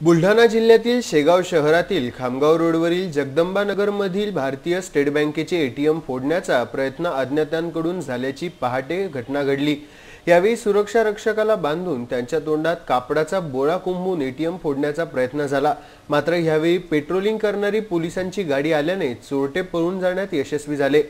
बुलढाणा जिल्ह्यातील शेगाव शहरातील खामगाव रोडवरील जगदंबा नगरमधील भारतीय स्टेट बँकेचे एटीएम फोडण्याचा प्रयत्न अज्ञातांकडून झाल्याची पहाटे घटना घडली। यावेळी सुरक्षा रक्षकाला बांधून त्यांच्या तोंडात कापडाचा बोळा कुंभून एटीएम फोडण्याचा प्रयत्न झाला। मात्र यावेळी पेट्रोलिंग करणारी पोलिसांची गाडी आल्याने चोरटे पळून जाण्यात यशस्वी झाले।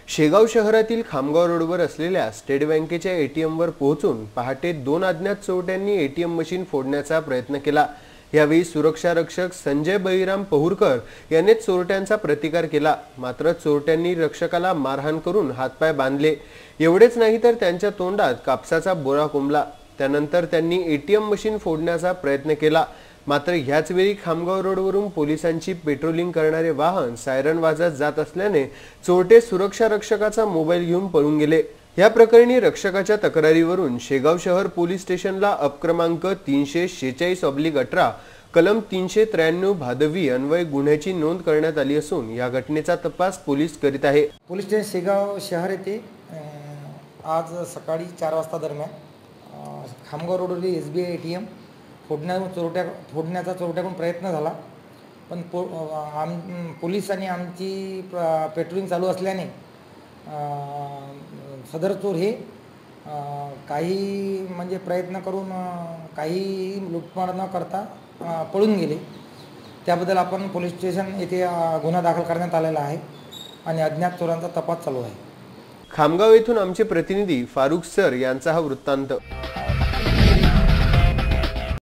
शेगाव शहरातील खामगाव रोडवर असलेल्या स्टेट बँकेच्या एटीएमवर पोहोचून पहाटे 2 अज्ञात चोरट्यांनी एटीएम मशीन फोडण्याचा प्रयत्न केला। यावेळी सुरक्षा रक्षक संजय बळीराम पहुरकर यांनी चोरट्यांचा प्रतिकार केला। मात्र चोरट्यांनी रक्षकाला मारहाण करून हातपाय बांधले। एवढेच नाही तर त्यांच्या तोंडात कापसाचा बोळा कोंबला। त्यानंतर त्यांनी एटीएम मशीन फोडण्याचा प्रयत्न केला। मात्र ह्याच वेळी खामगाव रोडवरून पोलिसांची पेट्रोलिंग करणारे वाहन सायरन वाजत जात असल्याने चोरटे सुरक्षा रक्षकाचा मोबाईल घेऊन पळून गेले। या प्रकरणी रक्षकाच्या तक्रारीवरून शेगाव शहर पोलीस स्टेशनला अपक्रमांक 346/18 कलम 393 भादवी अन्वय गुन्ह्याची नोंद करण्यात आली असून या घटनेचा तपास पोलीस करीत आहे। पोलीस स्टेशन शेगाव शहर येथे आज सकाळी 4 वाजता दरम्यान खामगाव रोडवरील एसबीआय एटीएम फोडण्याचा चोरट्याकडून प्रयत्न झाला, पण पोलीस आणि आमची पेट्रोलिंग चालू असल्याने सदर चोर हे काही म्हणजे प्रयत्न करून काही लुटमार न करता पळून गेले। त्याबद्दल आपण पोलीस स्टेशन येथे गुन्हा दाखल करण्यात आलेला आहे आणि अज्ञात चोरांचा तपास चालू आहे। खामगाव येथून आमचे प्रतिनिधी फारुख सर यांचा हा वृत्तांत।